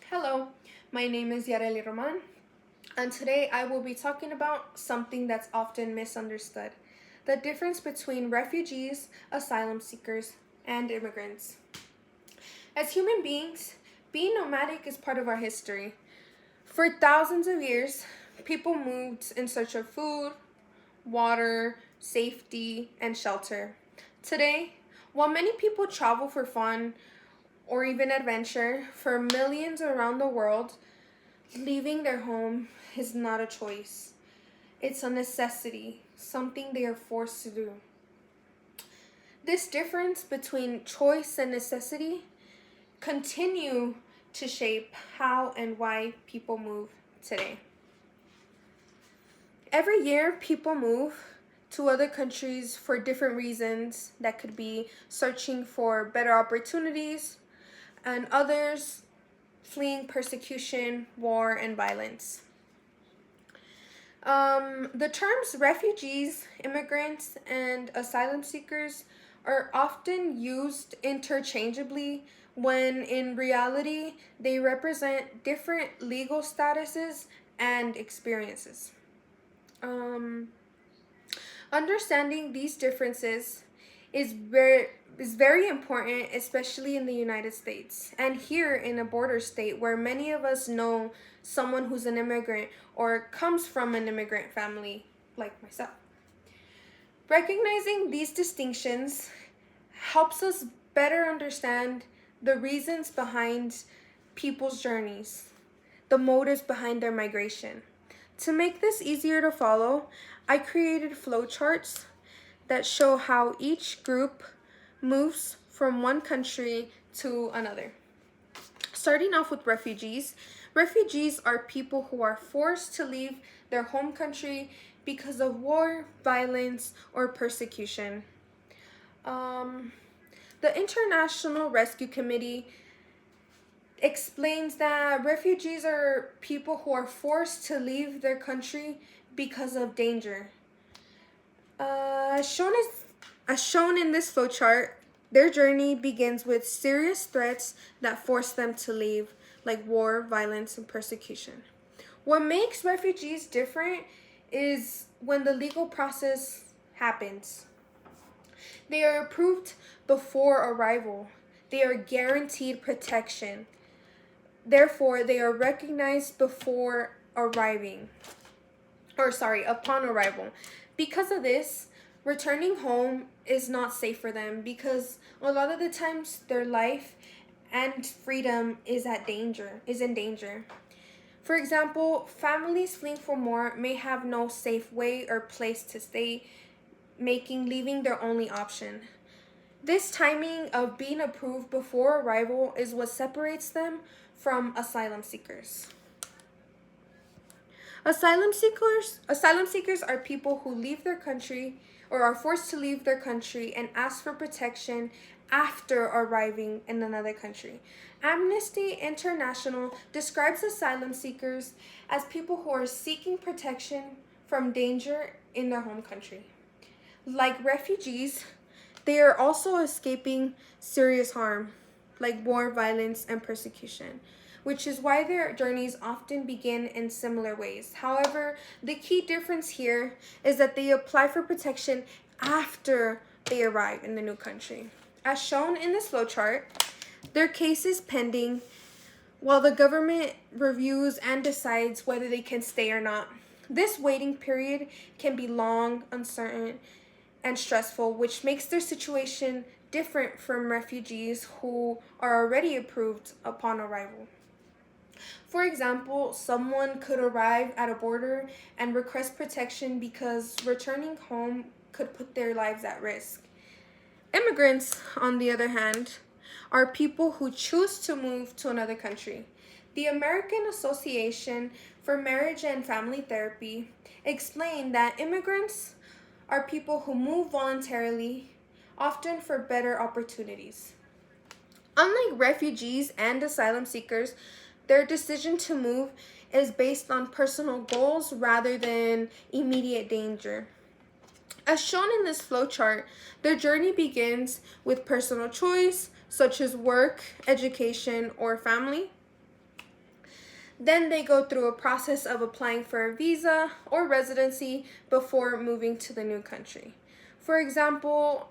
Hello, my name is Yareli Roman, and today I will be talking about something that's often misunderstood: the difference between refugees, asylum seekers, and immigrants. As human beings, being nomadic is part of our history. For thousands of years, people moved in search of food, water, safety, and shelter. Today, while many people travel for fun or even adventure, for millions around the world, leaving their home is not a choice. It's a necessity, something they are forced to do. This difference between choice and necessity continue to shape how and why people move today. Every year, people move to other countries for different reasons that could be searching for better opportunities, and others fleeing persecution, war, and violence. The terms refugees, immigrants, and asylum seekers are often used interchangeably when in reality they represent different legal statuses and experiences. Um, Understanding these differences is very important, especially in the United States and here in a border state where many of us know someone who's an immigrant or comes from an immigrant family like myself. Recognizing these distinctions helps us better understand the reasons behind people's journeys, the motives behind their migration. To make this easier to follow, I created flowcharts that show how each group moves from one country to another. Starting off with refugees, refugees are people who are forced to leave their home country because of war, violence, or persecution. Um, the International Rescue Committee explains that refugees are people who are forced to leave their country because of danger. As shown in this flowchart, their journey begins with serious threats that force them to leave, like war, violence, and persecution. What makes refugees different is when the legal process happens. They are approved before arrival. They are guaranteed protection. Therefore, they are recognized upon arrival. Because of this, returning home is not safe for them because a lot of the times their life and freedom is in danger. For example, families fleeing from war may have no safe way or place to stay, making leaving their only option. This timing of being approved before arrival is what separates them from asylum seekers. Asylum seekers are people who leave their country or are forced to leave their country and ask for protection after arriving in another country. Amnesty International describes asylum seekers as people who are seeking protection from danger in their home country. Like refugees, they are also escaping serious harm, like war, violence, and persecution, which is why their journeys often begin in similar ways. However, the key difference here is that they apply for protection after they arrive in the new country. As shown in this flowchart, their case is pending while the government reviews and decides whether they can stay or not. This waiting period can be long, uncertain, and stressful, which makes their situation different from refugees who are already approved upon arrival. For example, someone could arrive at a border and request protection because returning home could put their lives at risk. Immigrants, on the other hand, are people who choose to move to another country. The American Association for Marriage and Family Therapy explained that immigrants are people who move voluntarily, often for better opportunities. Unlike refugees and asylum seekers, their decision to move is based on personal goals rather than immediate danger. As shown in this flowchart, their journey begins with personal choice, such as work, education, or family. Then they go through a process of applying for a visa or residency before moving to the new country. For example,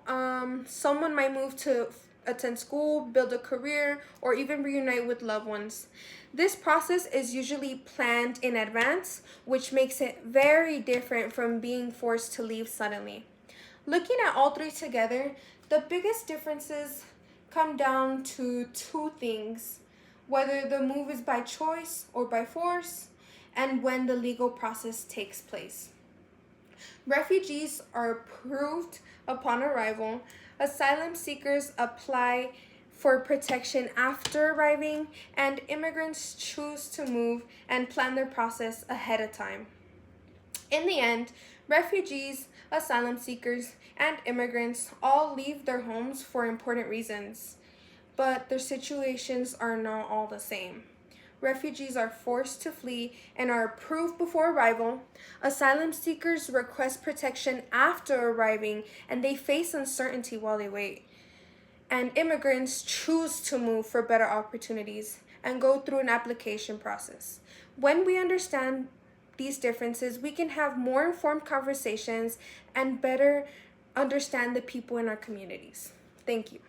someone might move to attend school, build a career, or even reunite with loved ones. This process is usually planned in advance, which makes it very different from being forced to leave suddenly. Looking at all three together, the biggest differences come down to two things: whether the move is by choice or by force, and when the legal process takes place. Refugees are approved upon arrival. Asylum seekers apply for protection after arriving, and immigrants choose to move and plan their process ahead of time. In the end, refugees, asylum seekers, and immigrants all leave their homes for important reasons, but their situations are not all the same. Refugees are forced to flee and are approved before arrival. Asylum seekers request protection after arriving and they face uncertainty while they wait. And immigrants choose to move for better opportunities and go through an application process. When we understand these differences, we can have more informed conversations and better understand the people in our communities. Thank you.